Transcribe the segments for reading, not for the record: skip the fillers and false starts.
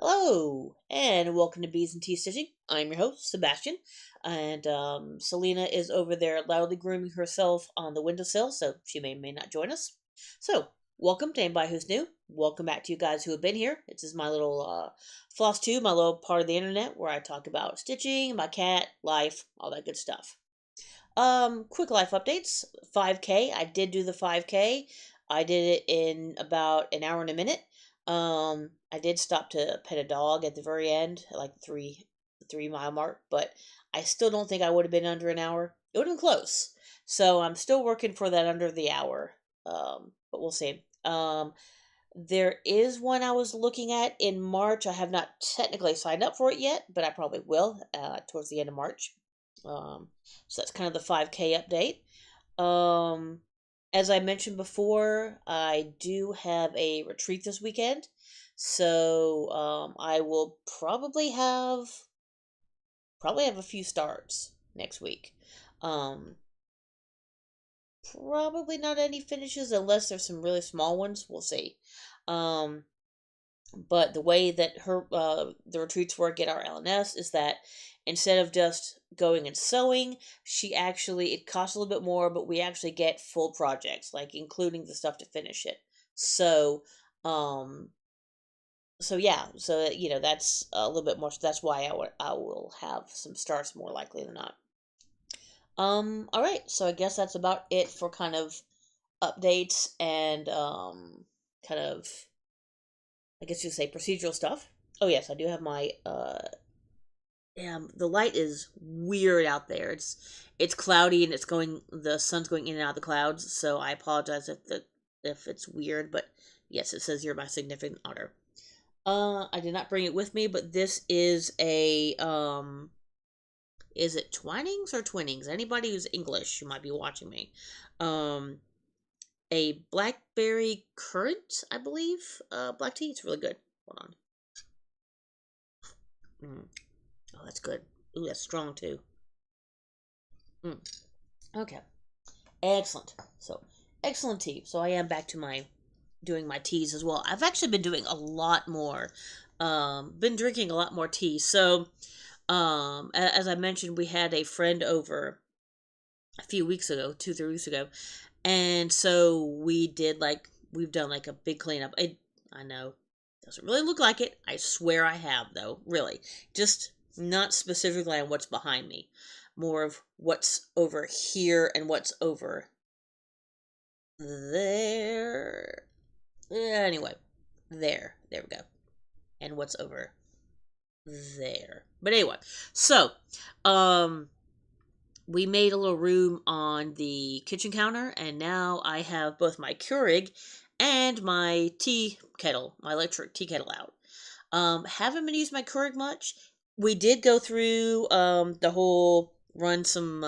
Hello, and welcome to Bees and Tea Stitching. I'm your host, Sebastian, and Selena is over there loudly grooming herself on the windowsill, so she may not join us. So, welcome to anybody who's new. Welcome back to you guys who have been here. This is my little floss tube, my little part of the internet where I talk about stitching, my cat, life, all that good stuff. Quick life updates. 5K. I did do the 5K. I did it in about an hour and a minute. I did stop to pet a dog at the very end, like the 3 mile mark, but I still don't think I would have been under an hour. It would have been close. So I'm still working for that under the hour. But we'll see. There is one I was looking at in March. I have not technically signed up for it yet, but I probably will towards the end of March. Um, so that's kind of the 5K update. Um, as I mentioned before, I do have a retreat this weekend. So I will probably have a few starts next week. Um, Probably not any finishes unless there's some really small ones. We'll see. Um, but the way that the retreats work at our LNS is that instead of just going and sewing, it costs a little bit more, but we actually get full projects, like including the stuff to finish it. So, um, so yeah, so that's a little bit more. So that's why I will have some starts more likely than not. All right, so I guess that's about it for kind of updates and kind of, I guess you'd say, procedural stuff. Oh yes, I do have my the light is weird out there. It's cloudy and the sun's going in and out of the clouds, so I apologize if it's weird, but yes, it says you're my significant other. I did not bring it with me, but this is a is it Twinings or Twinnings? Anybody who's English who might be watching me. Um a blackberry currant, I believe. Black tea. It's really good. Hold on. Mm. Oh, that's good. Ooh, that's strong too. Mm. Okay. Excellent. So, excellent tea. So I am back to my doing my teas as well. I've actually been doing a lot more. Been drinking a lot more tea. So, as I mentioned, we had a friend over a few weeks ago, 2, 3 weeks ago, and so we've done like a big cleanup. I know doesn't really look like it. I swear I have though. Really, just not specifically on what's behind me, more of what's over here and what's over there. Anyway, there we go, and what's over there. But anyway, so um we made a little room on the kitchen counter, and now I have both my Keurig and my tea kettle, my electric tea kettle out. Haven't been using my Keurig much. We did go through the whole run some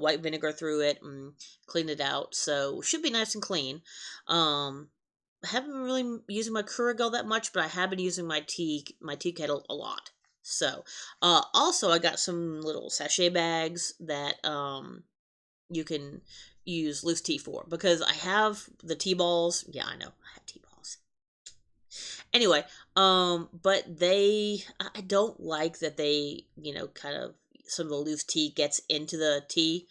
white vinegar through it and clean it out, so should be nice and clean. Haven't been really using my Keurig all that much, but I have been using my tea kettle a lot. So, also I got some little sachet bags that you can use loose tea for because I have the tea balls. Yeah, I know I have tea balls. Anyway, but I don't like that they kind of some of the loose tea gets into the tea.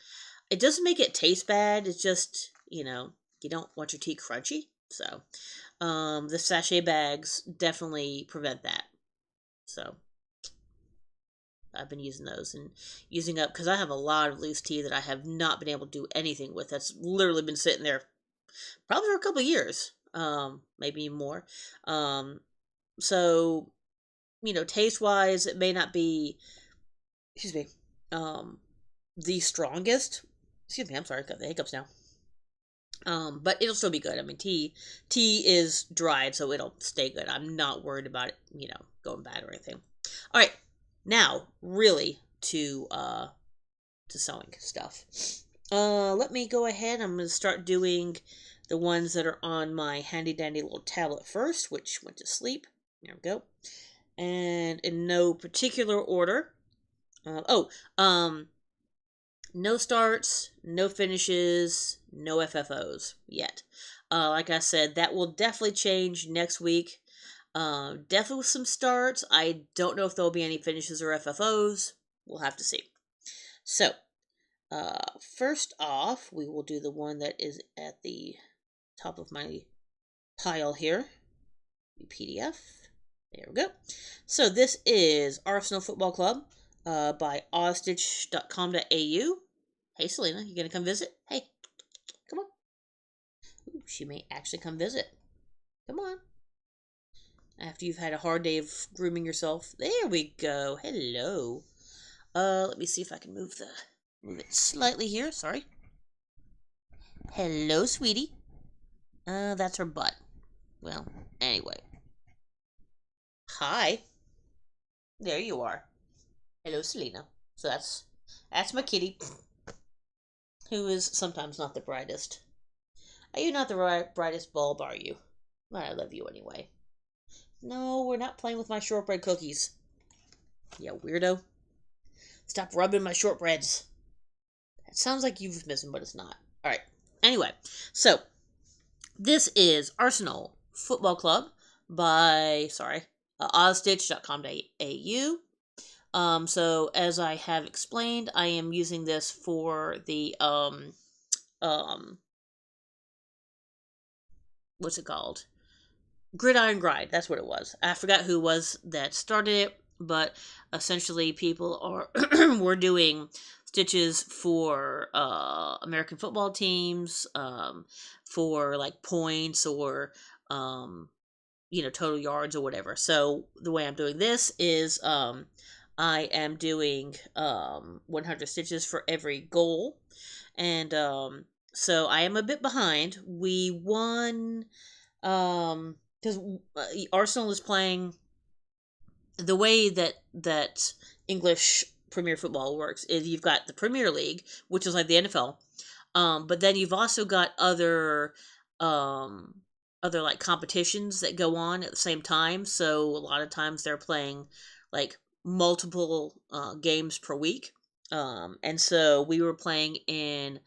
It doesn't make it taste bad. It's just you don't want your tea crunchy. So, the sachet bags definitely prevent that. So I've been using those and using up because I have a lot of loose tea that I have not been able to do anything with. That's literally been sitting there probably for a couple of years, maybe more. Um, so taste wise, it may not be, excuse me, um, the strongest. Excuse me, I'm sorry, I've got the hiccups now. But it'll still be good. I mean, tea is dried, so it'll stay good. I'm not worried about it, going bad or anything. All right, now really to sewing stuff. Let me go ahead. I'm gonna start doing the ones that are on my handy dandy little tablet first, which went to sleep. There we go. And in no particular order. No starts, no finishes, no FFOs yet. Like I said, that will definitely change next week. Definitely with some starts. I don't know if there'll be any finishes or FFOs. We'll have to see. So, first off, we will do the one that is at the top of my pile here. PDF. There we go. So this is Arsenal Football Club by ozstitch.com.au. Hey, Selena, you gonna come visit? Hey, come on. Ooh, she may actually come visit. Come on. After you've had a hard day of grooming yourself. There we go. Hello. Let me see if I can move it slightly here. Sorry. Hello, sweetie. That's her butt. Well, anyway. Hi. There you are. Hello, Selena. So that's my kitty, who is sometimes not the brightest. Are you not the brightest bulb, are you? Well, I love you anyway. No, we're not playing with my shortbread cookies. Yeah, weirdo. Stop rubbing my shortbreads. That sounds like euphemism, but it's not. Alright. Anyway, so this is Arsenal Football Club by, ozstitch.com.au. So as I have explained, I am using this for the what's it called? Gridiron Grind. That's what it was. I forgot who was that started it, but essentially people are we're doing stitches for American football teams, for like points or total yards or whatever. So the way I'm doing this is I am doing 100 stitches for every goal, and so I am a bit behind. We won because Arsenal is playing. The way that English Premier Football works is you've got the Premier League, which is like the NFL, but then you've also got other like competitions that go on at the same time. So a lot of times they're playing like multiple games per week, and so we were playing in,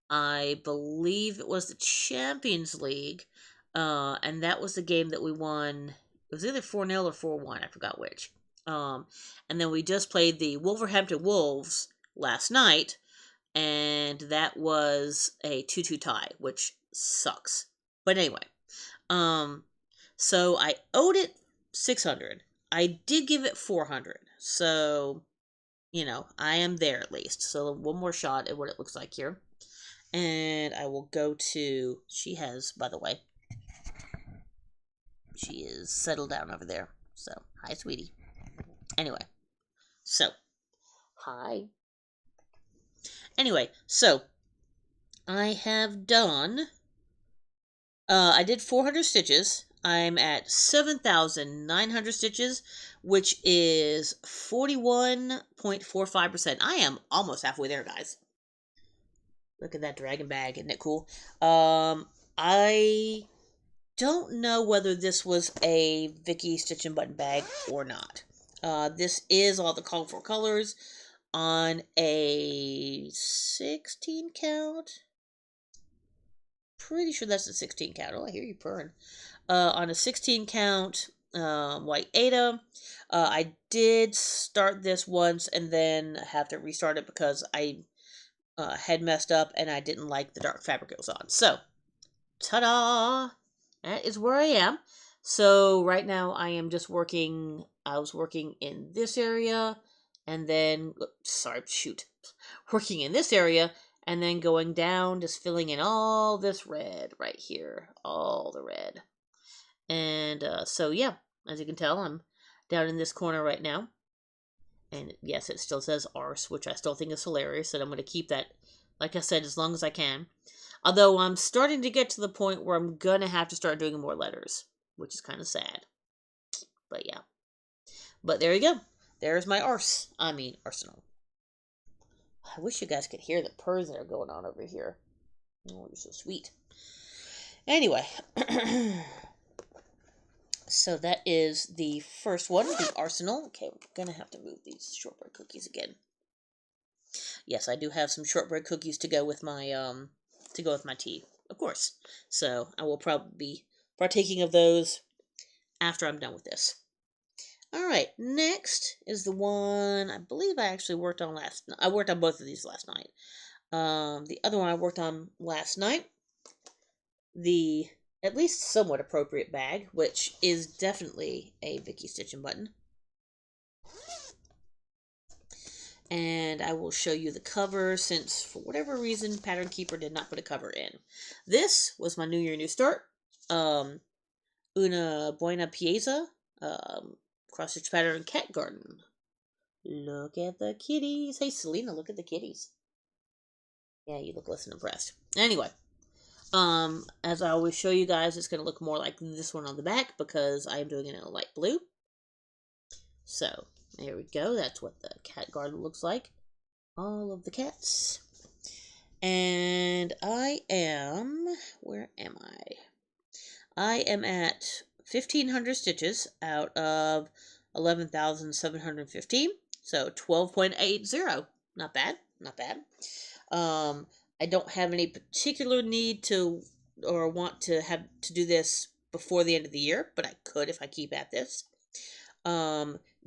I believe it was the Champions League, and that was the game that we won. It was either 4-0 or 4-1, I forgot which. And then we just played the Wolverhampton Wolves last night, and that was a 2-2 tie, which sucks. But anyway, so I owed it 600. I did give it 400, so I am there at least. So one more shot at what it looks like here. And I will go to, she has, by the way, she is settled down over there. So, hi, sweetie. Anyway, so, hi. Anyway, so, I have done, I did 400 stitches. I'm at 7,900 stitches, which is 41.45%. I am almost halfway there, guys. Look at that dragon bag, isn't it cool? I don't know whether this was a Vicky Stitch and Button bag or not. This is all the colorful colors on a 16 count. Pretty sure that's a 16 count. Oh, I hear you purring. On a 16 count white Ada. I did start this once and then have to restart it because I had messed up and I didn't like the dark fabric it was on. So, ta-da! That is where I am. So right now I am just working, I was working in this area and then, working in this area and then going down, just filling in all this red right here, all the red. And so yeah, as you can tell, I'm down in this corner right now. And yes, it still says arse, which I still think is hilarious, and I'm going to keep that, like I said, as long as I can. Although I'm starting to get to the point where I'm going to have to start doing more letters, which is kind of sad. But yeah. But there you go. There's my arsenal. I wish you guys could hear the purrs that are going on over here. Oh, you're so sweet. Anyway. So that is the first one, the arsenal. Okay, we're going to have to move these shortbread cookies again. Yes, I do have some shortbread cookies to go with my tea, of course. So I will probably be partaking of those after I'm done with this. All right, next is the one I believe I actually worked on last night. I worked on both of these last night. The other one I worked on last night, the at least somewhat appropriate bag, which is definitely a Vicky Stitching button. And I will show you the cover since, for whatever reason, Pattern Keeper did not put a cover in. This was my New Year, New Start. Una Buena Pieza. Cross-stitch pattern Cat Garden. Look at the kitties. Hey, Selena, look at the kitties. Yeah, you look less than impressed. Anyway, as I always show you guys, it's going to look more like this one on the back because I am doing it in a light blue. So, there we go. That's what the cat garden looks like. All of the cats. And I am... Where am I? I am at 1,500 stitches out of 11,715. So 12.80. Not bad. Not bad. I don't have any particular need to or want to have to do this before the end of the year, but I could if I keep at this.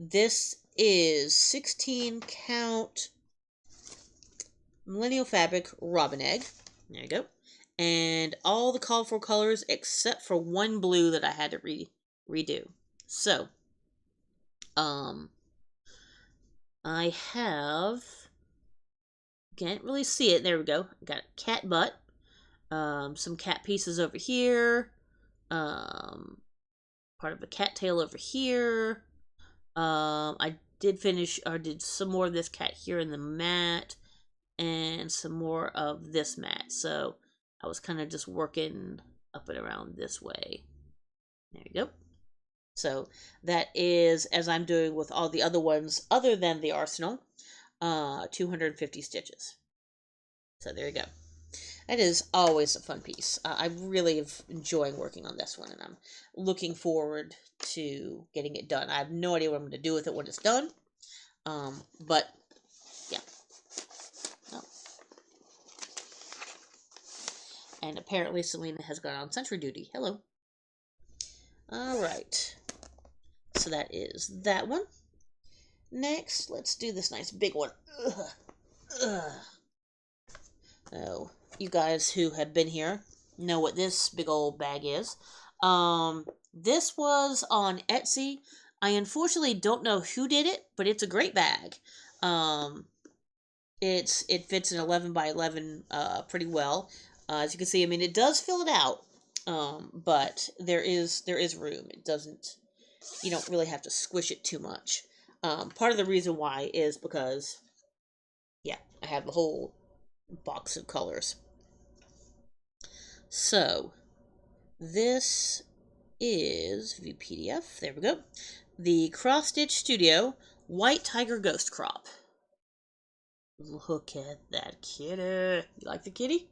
This is 16 count Millennial Fabric Robin Egg. There you go. And all the called for colors except for one blue that I had to redo. So, I have, can't really see it. There we go. Got a cat butt. Some cat pieces over here. Part of a cat tail over here. I did finish, or did some more of this cat here in the mat, and some more of this mat. So I was kind of just working up and around this way. There you go. So that is, as I'm doing with all the other ones, other than the Arsenal, 250 stitches. So there you go. That is always a fun piece. I really have enjoying working on this one, and I'm looking forward to getting it done. I have no idea what I'm going to do with it when it's done, but yeah. Oh. And apparently Selena has gone on sentry duty. Hello. All right. So that is that one. Next, let's do this nice big one. Ugh. Ugh. Oh, you guys who have been here know what this big old bag is. This was on Etsy. I unfortunately don't know who did it, but it's a great bag. It fits an 11 by 11 pretty well. As you can see, I mean, it does fill it out. But there is room. It doesn't, you don't really have to squish it too much. Part of the reason why is because, yeah, I have the whole box of colors. So, this is the PDF. There we go. The Cross Stitch Studio White Tiger Ghost Crop. Look at that kitty. You like the kitty?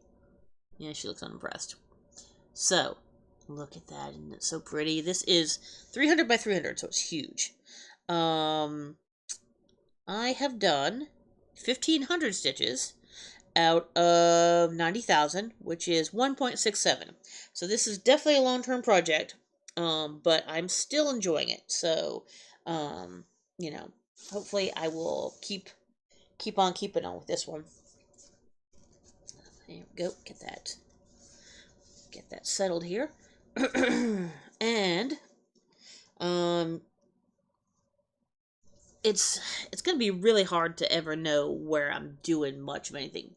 Yeah, she looks unimpressed. So, look at that. Isn't it so pretty? This is 300 by 300, so it's huge. I have done 1,500 stitches out of 90,000, which is 1.67. So this is definitely a long-term project, but I'm still enjoying it. So, you know, hopefully I will keep on keeping on with this one. There we go. Get that settled here. And it's gonna be really hard to ever know where I'm doing much of anything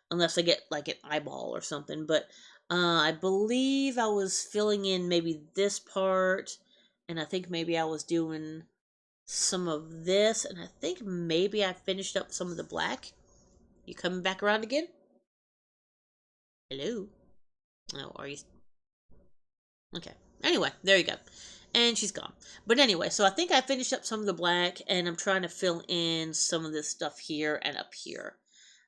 unless I get like an eyeball or something. But I believe I was filling in maybe this part, and I think maybe I was doing some of this, and I think maybe I finished up some of the black. You coming back around again? Hello? Oh, are you? Okay. Anyway, there you go. And she's gone. But anyway, so I think I finished up some of the black, and I'm trying to fill in some of this stuff here and up here.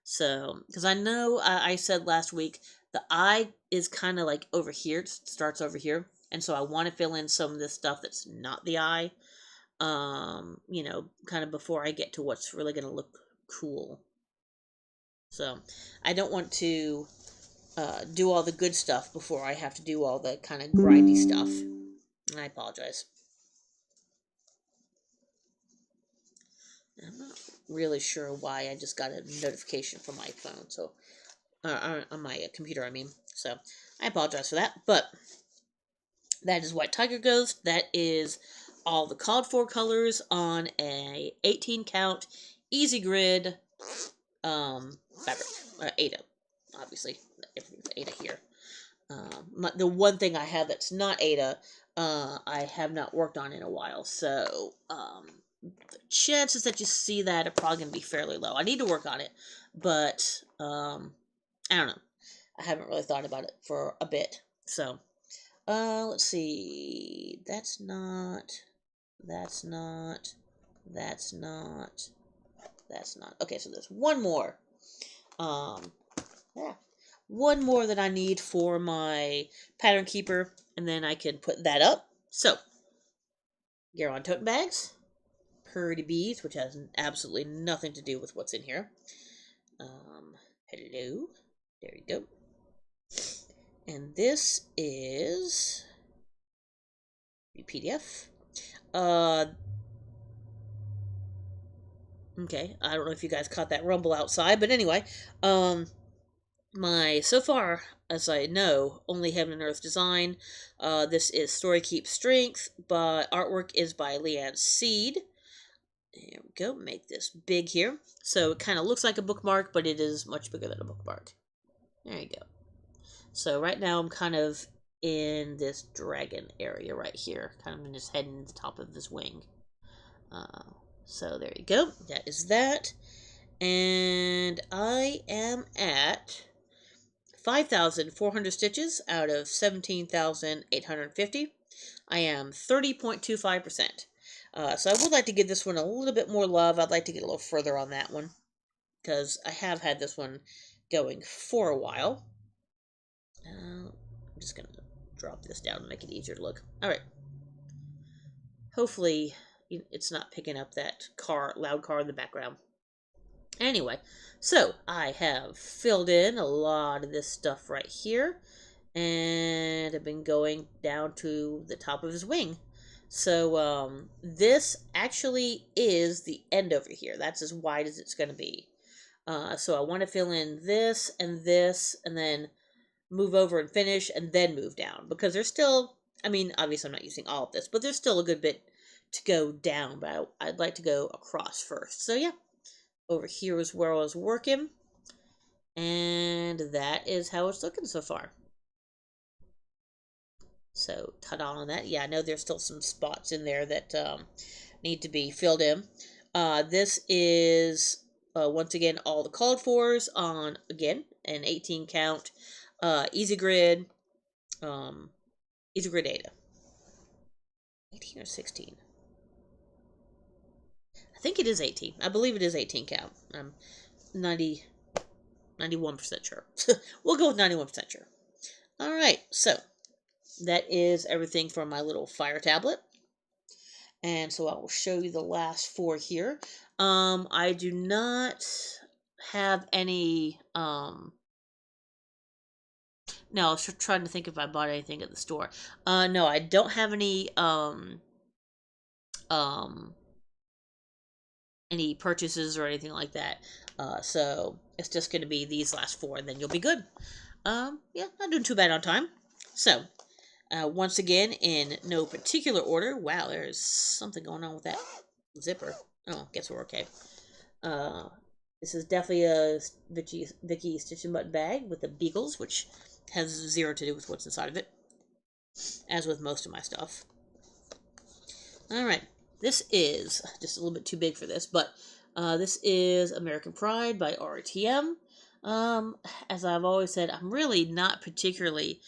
So, because I know I said last week, the eye is kind of like over here, it starts over here. And so I want to fill in some of this stuff that's not the eye, you know, kind of before I get to what's really going to look cool. So, I don't want to do all the good stuff before I have to do all the kind of grindy stuff. I apologize. really sure why. I just got a notification from my phone, so on my computer, I mean. So I apologize for that, but that is White Tiger Ghost. That is all the called for colors on a 18 count easy grid fabric. Ada, obviously everything's Ada here. The one thing I have that's not Ada, I have not worked on in a while, so the chances that you see that are probably going to be fairly low. I need to work on it, but I don't know. I haven't really thought about it for a bit. So, let's see. That's not. Okay, so there's one more. Yeah, one more that I need for my pattern keeper, and then I can put that up. So, Garon tote bags, Purdy bees, which has absolutely nothing to do with what's in here. Hello, there you go. And this is the PDF. Okay, I don't know if you guys caught that rumble outside, but anyway, my, so far as I know, only Heaven and Earth design. This is Story Keep Strength, but artwork is by Leanne Seed. There we go, make this big here. So it kind of looks like a bookmark, but it is much bigger than a bookmark. There you go. So right now I'm kind of in this dragon area right here, kind of just heading to the top of this wing. So there you go, that is that. And I am at 5,400 stitches out of 17,850. I am 30.25%. So I would like to give this one a little bit more love. I'd like to get a little further on that one, because I have had this one going for a while. I'm just going to drop this down and make it easier to look. Alright. Hopefully it's not picking up that loud car in the background. Anyway, so I have filled in a lot of this stuff right here, and I've been going down to the top of his wing. So this actually is the end over here. That's as wide as it's going to be. So I want to fill in this, and then move over and finish, and then move down, because there's still, I mean, obviously I'm not using all of this, but there's still a good bit to go down, but I'd like to go across first. So yeah, over here is where I was working, and that is how it's looking so far. So ta-da on that. Yeah, I know there's still some spots in there that need to be filled in. This is once again all the called fors on, again, an 18 count easy grid Ada. 18 or 16? I think it is 18. I believe it is 18 count. I'm 91% sure. We'll go with 91% sure. Alright, so that is everything for my little fire tablet. And so I will show you the last four here. I do not have any, no, I was trying to think if I bought anything at the store. No, I don't have any purchases or anything like that. So it's just going to be these last four, and then you'll be good. Yeah, not doing too bad on time. So, once again, in no particular order. Wow, there's something going on with that zipper. Oh, guess we're okay. This is definitely a Vicky Stitch and Button bag with the beagles, which has zero to do with what's inside of it, as with most of my stuff. Alright, this is just a little bit too big for this, but this is American Pride by RTM. As I've always said, I'm really not particularly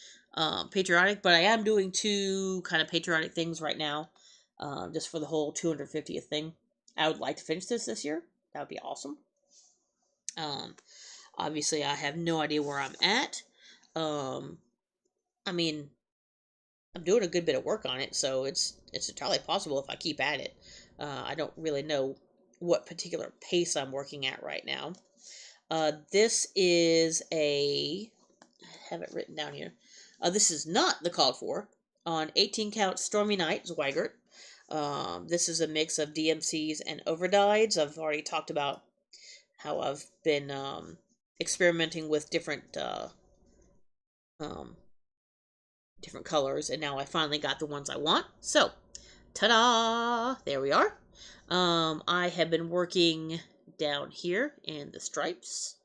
patriotic, but I am doing two kind of patriotic things right now, just for the whole 250th thing. I would like to finish this year. That would be awesome. Obviously, I have no idea where I'm at. I mean, I'm doing a good bit of work on it, so it's entirely possible if I keep at it. I don't really know what particular pace I'm working at right now. This is I have it written down here. This is not the called for on 18 count Stormy Night Zweigert. This is a mix of DMCs and overdyes. I've already talked about how I've been experimenting with um, different colors, and now I finally got the ones I want. So, ta-da! There we are. I have been working down here in the stripes,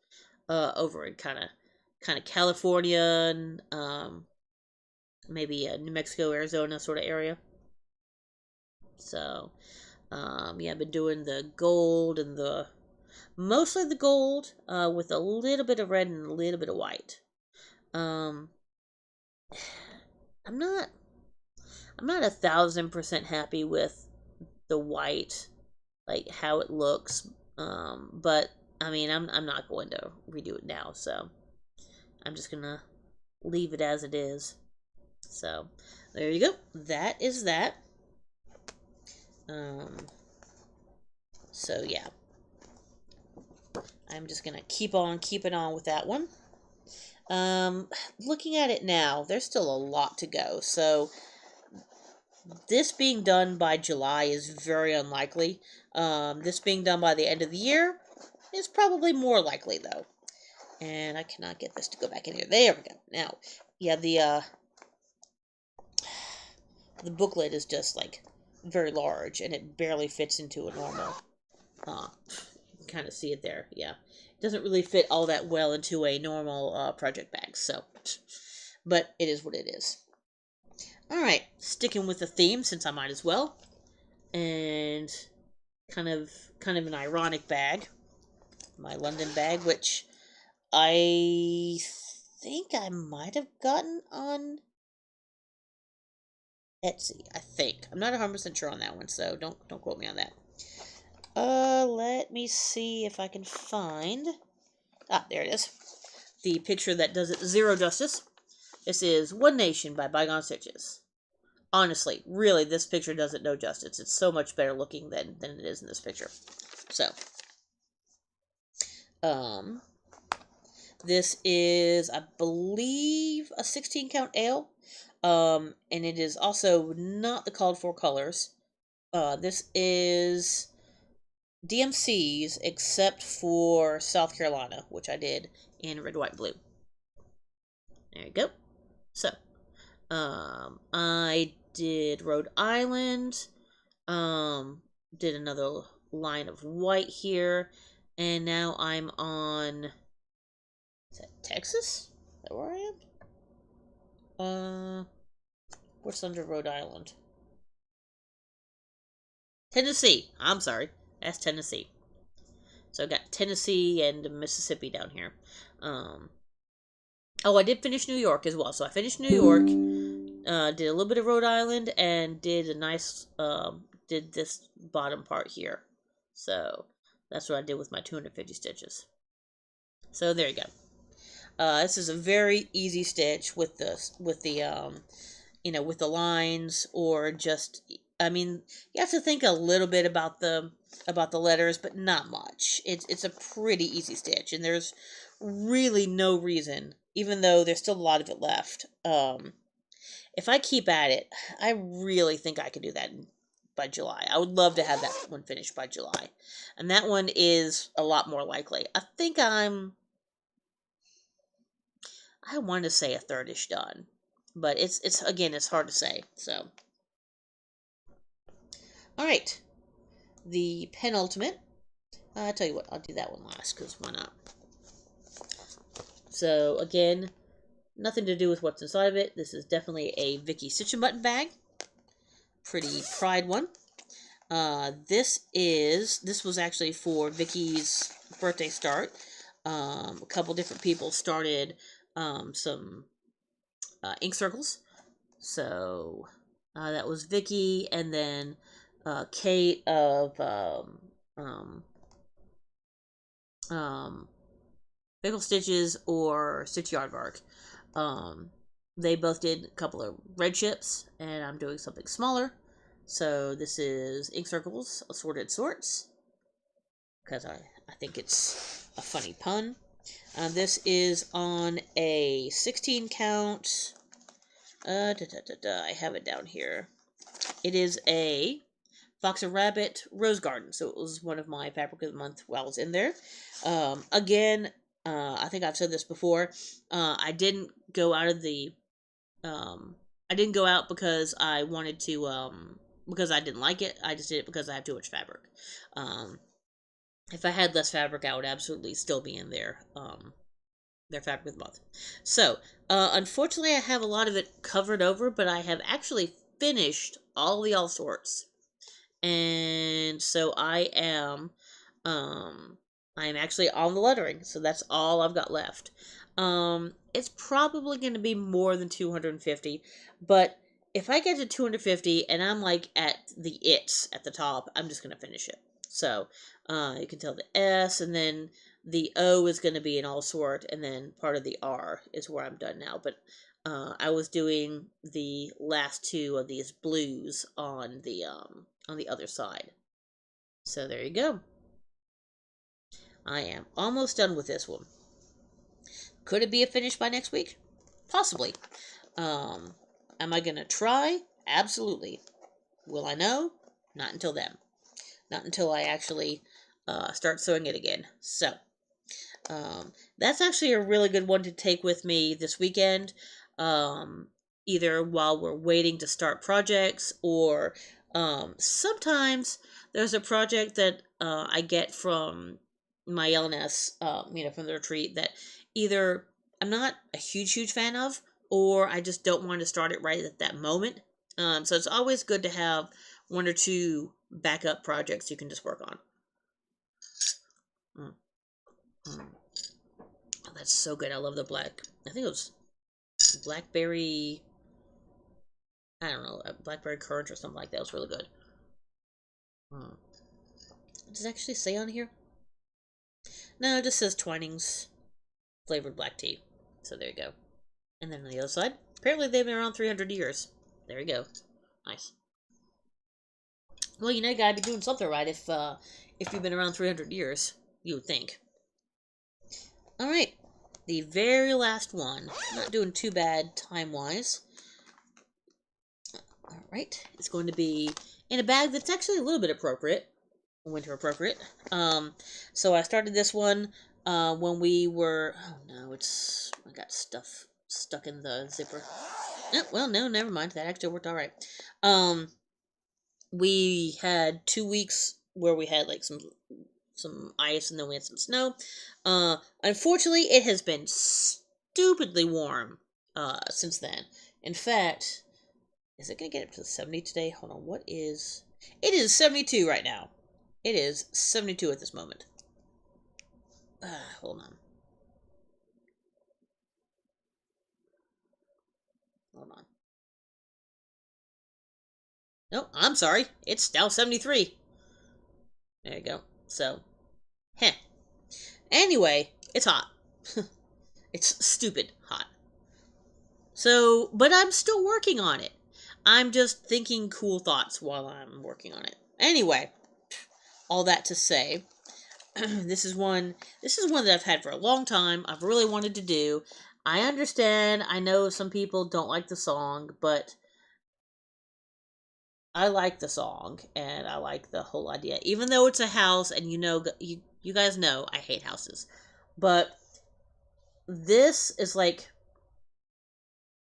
over in kind of California, and maybe New Mexico, Arizona sort of area. So, yeah, I've been doing the gold and mostly the gold, with a little bit of red and a little bit of white. Um, I'm not, I'm not 1,000% happy with the white, like how it looks. But I mean, I'm not going to redo it now, so I'm just gonna leave it as it is. So there you go. That is that. Um, so yeah, I'm just gonna keep on keeping on with that one. Looking at it now, there's still a lot to go. So this being done by July is very unlikely. This being done by the end of the year is probably more likely, though. And I cannot get this to go back in here. There we go. Now, yeah, the booklet is just like very large, and it barely fits into a normal. You can kind of see it there. Yeah, it doesn't really fit all that well into a normal project bag. So, but it is what it is. All right, sticking with the theme since I might as well, and kind of an ironic bag, my London bag, which I think I might have gotten on Etsy. I think I'm not 100% sure on that one, so don't quote me on that. Let me see if I can find. Ah, there it is. The picture that does it zero justice. This is One Nation by Bygone Stitches. Honestly, really, this picture does it no justice. It's so much better looking than it is in this picture. So, this is, I believe, a 16 count ale. And it is also not the called for colors. This is DMCs except for South Carolina, which I did in red, white, blue. There you go. So, I did Rhode Island, did another line of white here, and now I'm on, is that Texas? Is that where I am? What's under Rhode Island? Tennessee. I'm sorry. That's Tennessee. So I got Tennessee and Mississippi down here. Oh, I did finish New York as well. So I finished New York, did a little bit of Rhode Island, and did a nice, did this bottom part here. So that's what I did with my 250 stitches. So there you go. This is a very easy stitch with with the lines, or just, I mean, you have to think a little bit about the letters, but not much. It's a pretty easy stitch, and there's really no reason, even though there's still a lot of it left. If I keep at it, I really think I could do that by July. I would love to have that one finished by July, and that one is a lot more likely. I want to say a third-ish done, but it's again, it's hard to say. So, all right, the penultimate. I'll tell you what, I'll do that one last, because why not? So again, nothing to do with what's inside of it. This is definitely a Vicky Stitch and Button bag. Pretty pride one. This was actually for Vicky's birthday start. A couple different people started some ink circles. So that was Vicky, and then Kate of Pickle Stitches or Stitch Yardbark. They both did a couple of red chips, and I'm doing something smaller. So this is ink circles, assorted sorts, because I think it's a funny pun. This is on a 16 count. I have it down here. It is a Fox and Rabbit Rose Garden. So it was one of my fabric of the month while I was in there. Again, I think I've said this before. I didn't go out of the I didn't go out because I wanted to because I didn't like it. I just did it because I have too much fabric. Um, if I had less fabric, I would absolutely still be in there. Their fabric of the month. So, unfortunately, I have a lot of it covered over, but I have actually finished all the all sorts, and so I am actually on the lettering. So that's all I've got left. It's probably going to be more than 250, but if I get to 250 and I'm like at the it's at the top, I'm just going to finish it. So, you can tell the S, and then the O is going to be an all sort, and then part of the R is where I'm done now. But I was doing the last two of these blues on the other side. So there you go. I am almost done with this one. Could it be a finish by next week? Possibly. Um, am I gonna try? Absolutely. Will I know? Not until then. Not until I actually start sewing it again. So, that's actually a really good one to take with me this weekend. Either while we're waiting to start projects, or sometimes there's a project that I get from my LNS, from the retreat, that either I'm not a huge fan of, or I just don't want to start it right at that moment. So it's always good to have one or two backup projects you can just work on. Mm. Mm. Oh, that's so good. I love the black. I think it was blackberry. I don't know, blackberry currant or something like that. It was really good. Mm. Does it actually say on here? No, it just says Twinings flavored black tea. So there you go. And then on the other side, apparently they've been around 300 years. There you go. Nice. Well, you gotta be doing something right if you've been around 300 years, you would think. All right, the very last one. Not doing too bad time-wise. All right, it's going to be in a bag that's actually a little bit appropriate, winter appropriate. So I started this one when we were. Oh no, I got stuff stuck in the zipper. Oh, well, no, never mind. That actually worked all right. We had 2 weeks where we had like some ice, and then we had some snow. Unfortunately, it has been stupidly warm since then. In fact, is it gonna get up to 70 today? Hold on, what is? It is 72 right now. It is 72 at this moment. Hold on. Hold on. No, I'm sorry. It's now 73. There you go. So, heh. Anyway, it's hot. It's stupid hot. So, but I'm still working on it. I'm just thinking cool thoughts while I'm working on it. Anyway, all that to say, this is one that I've had for a long time. I've really wanted to do. I understand. I know some people don't like the song, but I like the song, and I like the whole idea. Even though it's a house, and you guys know I hate houses, but this is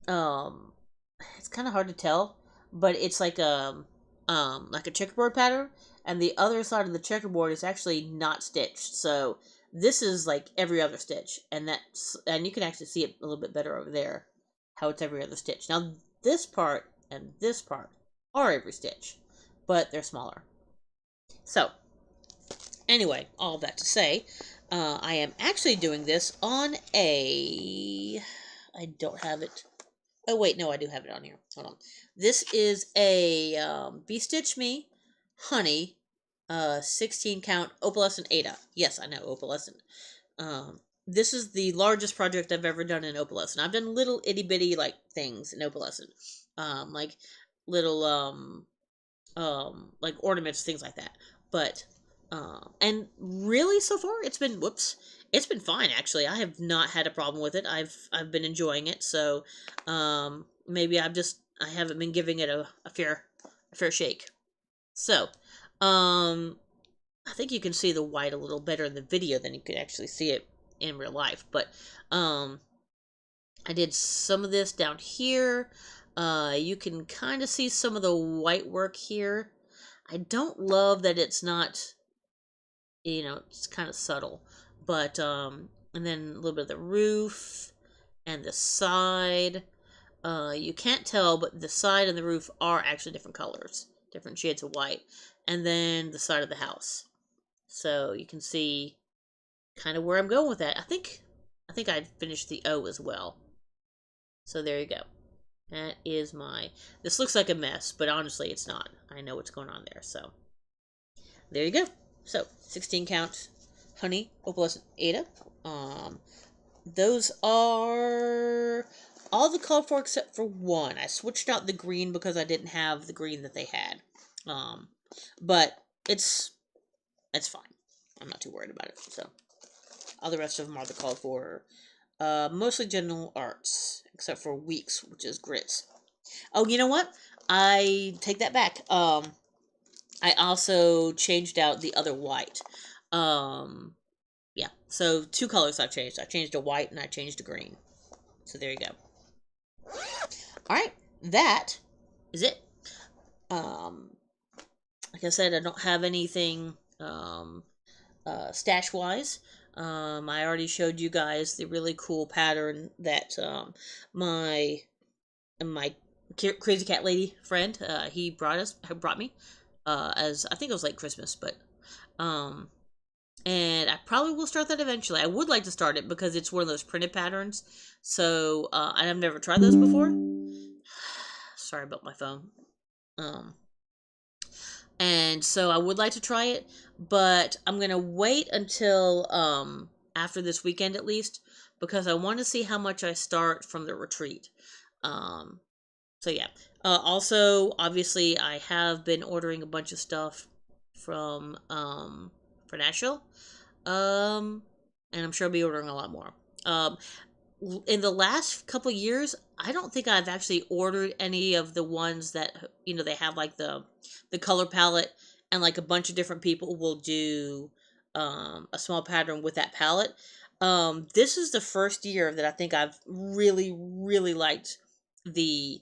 um it's kind of hard to tell, but it's like a checkerboard pattern, and the other side of the checkerboard is actually not stitched. So this is like every other stitch, and you can actually see it a little bit better over there, how it's every other stitch. Now this part and this part are every stitch, but they're smaller. So anyway, all that to say, I am actually doing this on a. I don't have it. Oh wait, no, I do have it on here. Hold on. This is a Be Stitch Me Honey 16 count opalescent Ada. Yes, I know opalescent. This is the largest project I've ever done in opalescent. I've done little itty bitty like things in opalescent. Like little like ornaments, things like that. But and really so far it's been fine actually. I have not had a problem with it. I've been enjoying it. So maybe I haven't been giving it a fair shake. So, I think you can see the white a little better in the video than you could actually see it in real life. But I did some of this down here. You can kind of see some of the white work here. I don't love that it's not, it's kind of subtle. But, and then a little bit of the roof and the side. You can't tell, but the side and the roof are actually different colors, different shades of white. And then the side of the house. So you can see kind of where I'm going with that. I think I finished the O as well. So there you go. That is my. This looks like a mess, but honestly, it's not. I know what's going on there. So there you go. So 16 count honey opalescent Ada. Those are all the called for except for one. I switched out the green because I didn't have the green that they had. But it's fine. I'm not too worried about it. So all the rest of them are the called for. Mostly general arts, except for weeks, which is grits. Oh, you know what? I take that back. I also changed out the other white. Yeah. So 2 colors I've changed. I changed a white and I changed a green. So there you go. All right, that is it. Like I said, I don't have anything stash wise. I already showed you guys the really cool pattern that my crazy cat lady friend he brought me as I think it was like Christmas, but um and I probably will start that eventually. I would like to start it because it's one of those printed patterns. So and I've never tried those before. Sorry about my phone. Um and so I would like to try it, but I'm gonna wait until after this weekend at least because I want to see how much I start from the retreat. Um, so yeah. Also, obviously, I have been ordering a bunch of stuff from for Nashville, and I'm sure I'll be ordering a lot more. Um, in the last couple years, I don't think I've actually ordered any of the ones that they have like the color palette and like a bunch of different people will do a small pattern with that palette. This is the first year that I think I've really liked the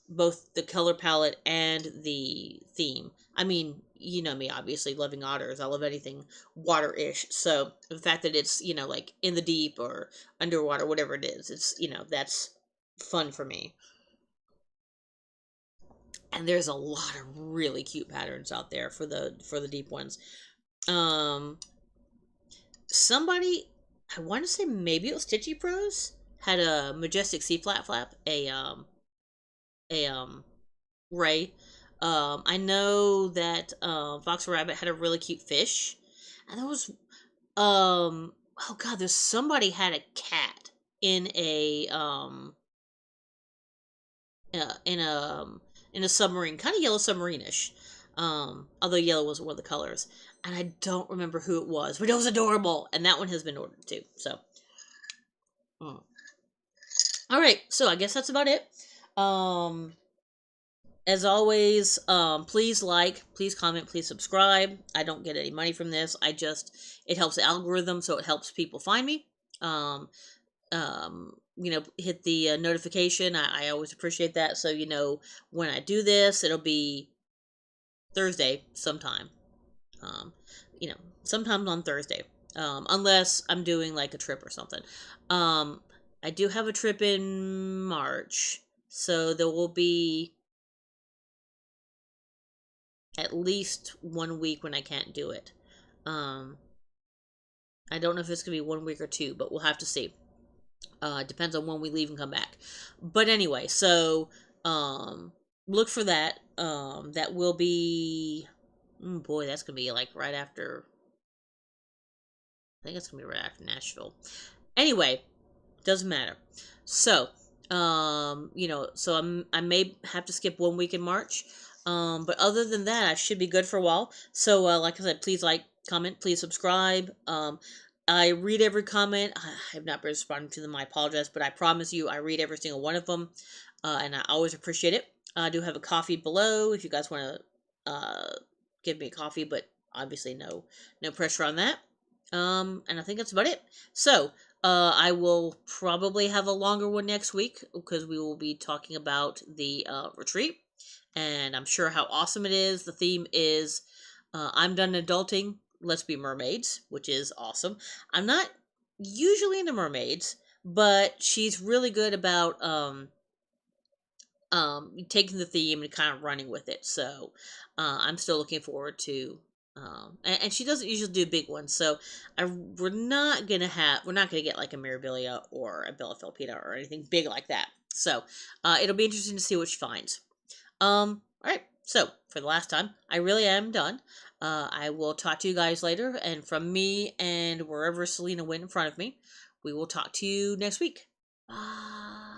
both the color palette and the theme. I mean, you know me, obviously loving otters. I love anything water-ish. So the fact that it's like in the deep or underwater, whatever it is, it's that's fun for me. And there's a lot of really cute patterns out there for the deep ones. Um, somebody, I want to say maybe it was Stitchy Pros, had a majestic C flat flap, a Ray. I know that Fox Rabbit had a really cute fish, and there was oh god, there's somebody had a cat in a in a in a submarine, kind of yellow submarine-ish. Although yellow was one of the colors, and I don't remember who it was, but it was adorable, and that one has been ordered too. So, mm. All right, so I guess that's about it. Um, as always, please like, please comment, please subscribe. I don't get any money from this. It helps the algorithm, so it helps people find me. Um, hit the notification. I always appreciate that. So, when I do this, it'll be Thursday sometime. Um, sometimes on Thursday. Unless I'm doing like a trip or something. Um, I do have a trip in March, so there will be at least 1 week when I can't do it. Um, I don't know if it's gonna be 1 week or two, but we'll have to see. Depends on when we leave and come back. But anyway, so look for that. That will be, boy, that's gonna be like right after. I think it's gonna be right after Nashville. Anyway, doesn't matter. So, so I may have to skip 1 week in March. But other than that, I should be good for a while. So, like I said, please like, comment, please subscribe. I read every comment. I have not been responding to them. I apologize, but I promise you, I read every single one of them, and I always appreciate it. I do have a coffee below if you guys want to give me a coffee, but obviously no pressure on that. And I think that's about it. So, I will probably have a longer one next week because we will be talking about the retreat, and I'm sure how awesome it is. The theme is I'm done adulting. Let's be mermaids, which is awesome. I'm not usually into mermaids, but she's really good about taking the theme and kind of running with it. So I'm still looking forward to and she doesn't usually do big ones, so we're not gonna get like a Mirabilia or a Bella Filipina or anything big like that. So it'll be interesting to see what she finds. All right, so for the last time, I really am done. I will talk to you guys later, and from me and wherever Selena went in front of me, we will talk to you next week. Bye.